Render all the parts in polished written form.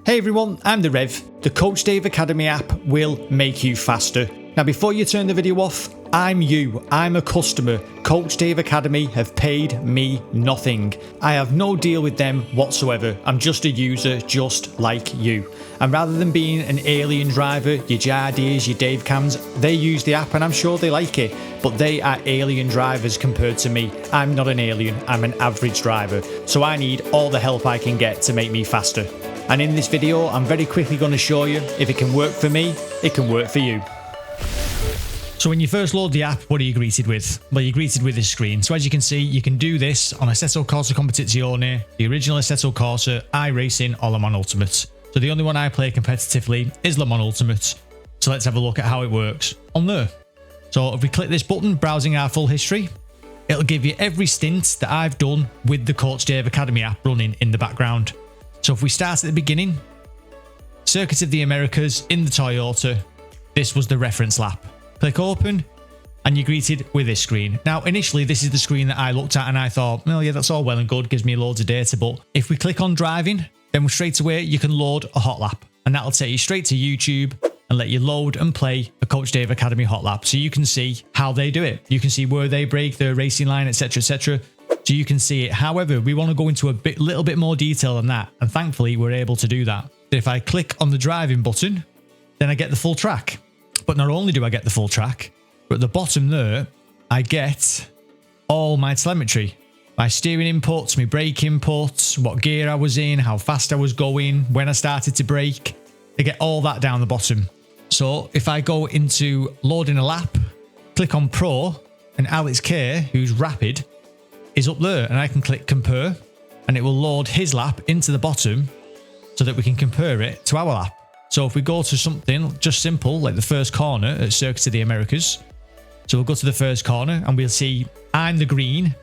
Hey everyone, I'm the Rev. The Coach Dave Academy app will make you faster. Now before you turn the video off, I'm a customer. Coach Dave Academy have paid me nothing. I have no deal with them whatsoever. I'm just a user just like you. And rather than being an alien driver, your Jardies, your Dave Cams, they use the app and I'm sure they like it, but they are alien drivers compared to me. I'm not an alien, I'm an average driver. So I need all the help I can get to make me faster. And in this video, I'm very quickly going to show you if it can work for me, it can work for you. So when you first load the app, what are you greeted with? Well, you're greeted with this screen. So as you can see, you can do this on Assetto Corsa Competizione, the original Assetto Corsa, iRacing, or Le Mans Ultimate. So the only one I play competitively is Le Mans Ultimate. So let's have a look at how it works on there. So if we click this button, browsing our full history, it'll give you every stint that I've done with the Coach Dave Academy app running in the background. So if we start at the beginning, Circuit of the Americas in the Toyota, this was the reference lap. Click open and you're greeted with this screen. Now initially this is the screen that I looked at and I thought, well yeah, that's all well and good, gives me loads of data, but if we click on driving, then straight away you can load a hot lap and that'll take you straight to YouTube and let you load and play a Coach Dave Academy hot lap. So you can see how they do it. You can see where they break their racing line, etc, etc. So you can see it. However, we want to go into a little bit more detail than that. And thankfully, we're able to do that. If I click on the driving button, then I get the full track. But not only do I get the full track, but at the bottom there, I get all my telemetry. My steering inputs, my brake inputs, what gear I was in, how fast I was going, when I started to brake. I get all that down the bottom. So if I go into loading a lap, click on Pro, and Alex K, who's rapid, is up there and I can click compare and it will load his lap into the bottom so that we can compare it to our lap. So if we go to something just simple like the first corner at Circuit of the Americas, so we'll go to the first corner and we'll see I'm the green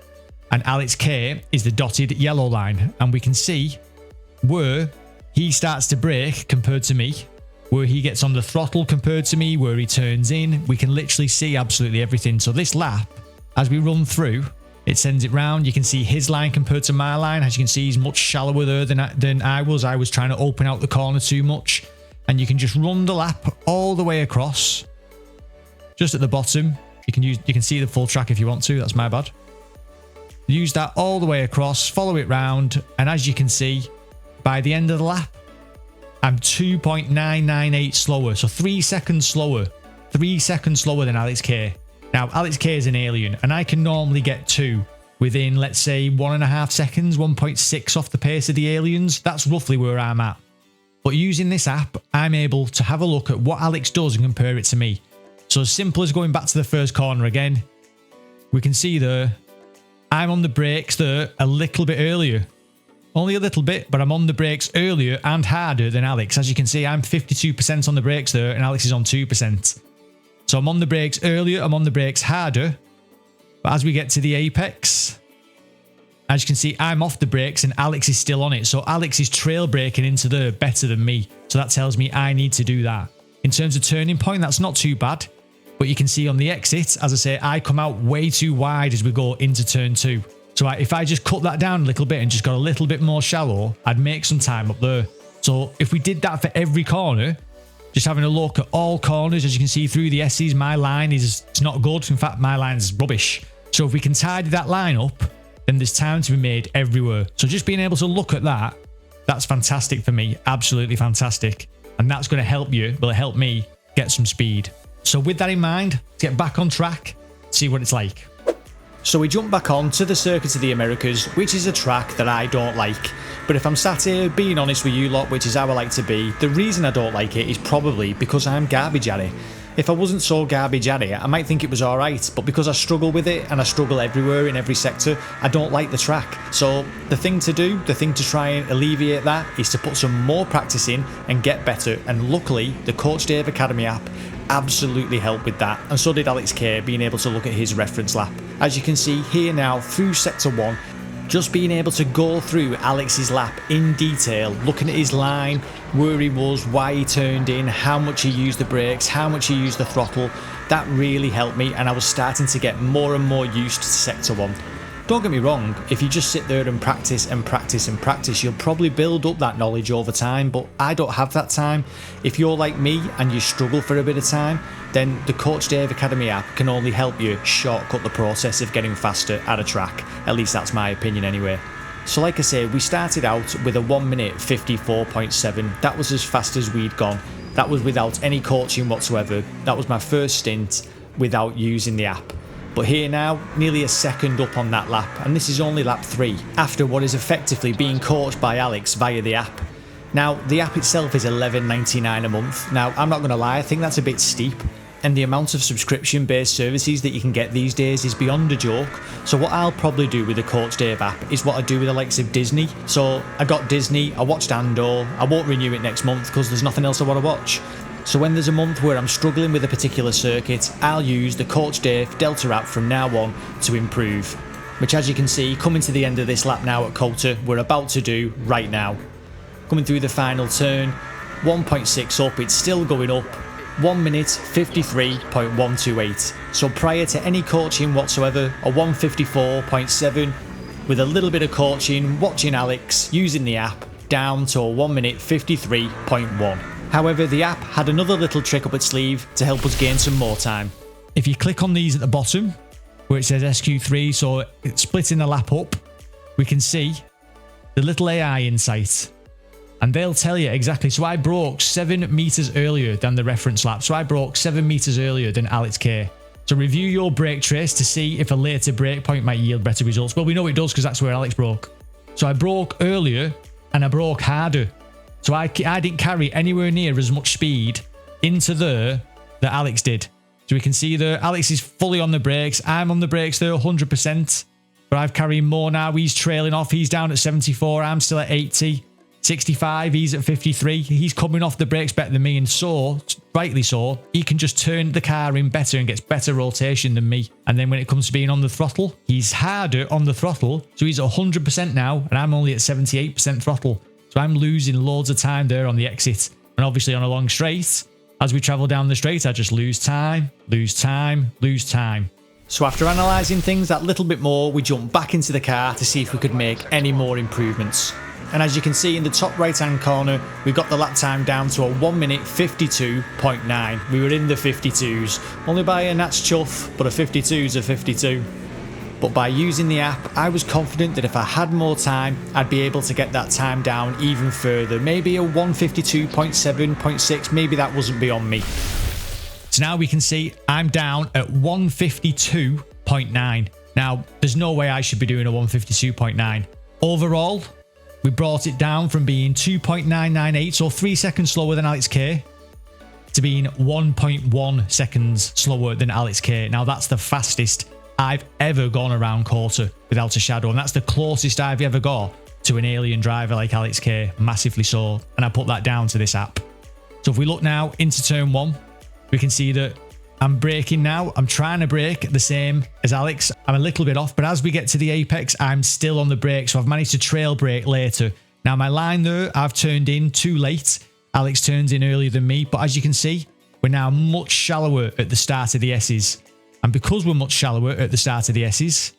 and Alex K is the dotted yellow line, and we can see where he starts to brake compared to me, where he gets on the throttle compared to me, where he turns in. We can literally see absolutely everything. So this lap, as we run through, it sends it round. You can see his line compared to my line. As you can see, he's much shallower there than I was. I was trying to open out the corner too much. And you can just run the lap all the way across. Just at the bottom, you can see the full track if you want to. That's my bad. Use that all the way across, follow it round. And as you can see, by the end of the lap, I'm 2.998 slower. So 3 seconds slower. 3 seconds slower than Alex K. Now, Alex K is an alien, and I can normally get 2 within, let's say, 1.5 seconds, 1.6 off the pace of the aliens. That's roughly where I'm at. But using this app, I'm able to have a look at what Alex does and compare it to me. So as simple as going back to the first corner again, we can see there, I'm on the brakes there a little bit earlier. Only a little bit, but I'm on the brakes earlier and harder than Alex. As you can see, I'm 52% on the brakes there, and Alex is on 2%. So I'm on the brakes earlier, I'm on the brakes harder, but as we get to the apex, as you can see, I'm off the brakes and Alex is still on it. So Alex is trail braking into there better than me. So that tells me I need to do that. In terms of turning point, that's not too bad, but you can see on the exit, as I say, I come out way too wide as we go into turn 2. So if I just cut that down a little bit and just got a little bit more shallow, I'd make some time up there. So if we did that for every corner, just having a look at all corners, as you can see through the S's, my line it's not good. In fact, my line is rubbish. So if we can tidy that line up, then there's time to be made everywhere. So just being able to look at that, that's fantastic for me. Absolutely fantastic. And that's going to help you, will help me get some speed. So with that in mind, let's get back on track, see what it's like. So we jump back on to the Circuit of the Americas, which is a track that I don't like. But if I'm sat here being honest with you lot, which is how I like to be, the reason I don't like it is probably because I'm garbage at it. If I wasn't so garbage at it, I might think it was alright, but because I struggle with it, and I struggle everywhere in every sector, I don't like the track. So the thing to do, the thing to try and alleviate that, is to put some more practice in and get better. And luckily, the Coach Dave Academy app absolutely helped with that, and so did Alex K, being able to look at his reference lap. As you can see here now through sector 1, just being able to go through Alex's lap in detail, looking at his line, where he was, why he turned in, how much he used the brakes, how much he used the throttle, that really helped me, and I was starting to get more and more used to sector 1. Don't get me wrong, if you just sit there and practice and practice and practice, you'll probably build up that knowledge over time, but I don't have that time. If you're like me and you struggle for a bit of time, then the Coach Dave Academy app can only help you shortcut the process of getting faster at a track. At least that's my opinion anyway. So like I say, we started out with a 1 minute 54.7. That was as fast as we'd gone. That was without any coaching whatsoever. That was my first stint without using the app. But here now, nearly a second up on that lap, and this is only lap 3, after what is effectively being coached by Alex via the app. Now, the app itself is $11.99 a month. Now, I'm not going to lie, I think that's a bit steep, and the amount of subscription-based services that you can get these days is beyond a joke. So what I'll probably do with the Coach Dave app is what I do with the likes of Disney. So I got Disney, I watched Andor, I won't renew it next month because there's nothing else I want to watch. So when there's a month where I'm struggling with a particular circuit, I'll use the Coach Dave Delta app from now on to improve. Which, as you can see, coming to the end of this lap now at COTA, we're about to do right now. Coming through the final turn, 1.6 up, it's still going up, 1 minute 53.128. So prior to any coaching whatsoever, a 154.7, with a little bit of coaching, watching Alex, using the app, down to a 1 minute 53.1. However, the app had another little trick up its sleeve to help us gain some more time. If you click on these at the bottom, where it says SQ3, so it's splitting the lap up, we can see the little AI insight. And they'll tell you exactly. So I broke 7 meters earlier than the reference lap. So I broke 7 meters earlier than Alex K. So review your brake trace to see if a later brake point might yield better results. Well, we know it does because that's where Alex broke. So I broke earlier and I broke harder. So I didn't carry anywhere near as much speed into there that Alex did. So we can see there, Alex is fully on the brakes. I'm on the brakes there, 100%. But I've carried more now. He's trailing off. He's down at 74. I'm still at 80. 65. He's at 53. He's coming off the brakes better than me. And so, rightly so, he can just turn the car in better and gets better rotation than me. And then when it comes to being on the throttle, he's harder on the throttle. So he's at 100% now. And I'm only at 78% throttle. So I'm losing loads of time there on the exit. And obviously on a long straight, as we travel down the straight, I just lose time, lose time, lose time. So after analysing things that little bit more, we jump back into the car to see if we could make any more improvements. And as you can see in the top right hand corner, we got the lap time down to a 1 minute 52.9. We were in the 52s, only by a gnat's chuff, but a 52's a 52. But by using the app, I was confident that if I had more time, I'd be able to get that time down even further. Maybe a 152.7.6, maybe that wasn't beyond me. So now we can see I'm down at 152.9. Now, there's no way I should be doing a 152.9. Overall, we brought it down from being 2.998, so 3 seconds slower than Alex K, to being 1.1 seconds slower than Alex K. Now, that's the fastest I've ever gone around COTA without a shadow, and that's the closest I've ever got to an alien driver like Alex K, massively so, and I put that down to this app. So if we look now into turn 1, we can see that I'm braking now. I'm trying to brake the same as Alex. I'm a little bit off, but as we get to the apex, I'm still on the brake, so I've managed to trail brake later. Now my line there, I've turned in too late. Alex turns in earlier than me, but as you can see, we're now much shallower at the start of the S's. And because we're much shallower at the start of the S's,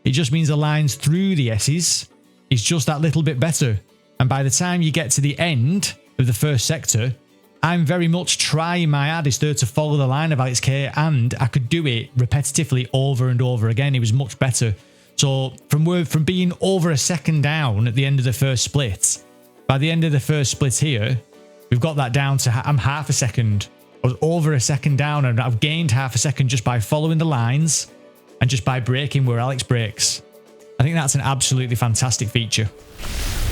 it just means the lines through the S's is just that little bit better. And by the time you get to the end of the first sector, I'm very much trying my hardest there to follow the line of Alex K, and I could do it repetitively over and over again. It was much better. So from being over a second down at the end of the first split, by the end of the first split here, we've got that down to I'm half a second. I was over a second down and I've gained half a second just by following the lines and just by braking where Alex brakes. I think that's an absolutely fantastic feature.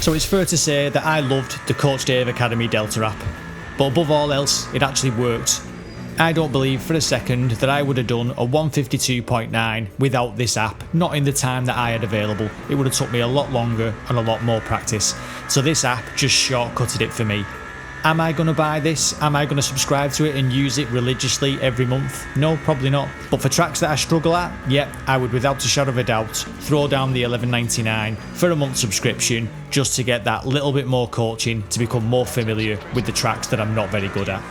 So it's fair to say that I loved the Coach Dave Academy Delta app. But above all else, it actually worked. I don't believe for a second that I would have done a 152.9 without this app, not in the time that I had available. It would have took me a lot longer and a lot more practice. So this app just shortcutted it for me. Am I going to buy this? Am I going to subscribe to it and use it religiously every month? No, probably not. But for tracks that I struggle at, yep, I would without a shadow of a doubt throw down the $11.99 for a month subscription just to get that little bit more coaching to become more familiar with the tracks that I'm not very good at.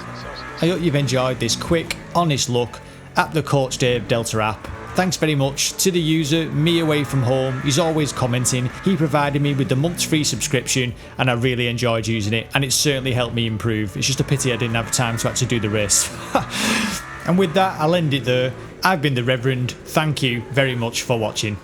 I hope you've enjoyed this quick, honest look at the Coach Dave Delta app. thanks very much to the user, me away from home. He's always commenting. He provided me with the month's free subscription and I really enjoyed using it, and it certainly helped me improve. It's just a pity I didn't have time to actually do the race. And with that, I'll end it there. I've been the Reverend. Thank you very much for watching.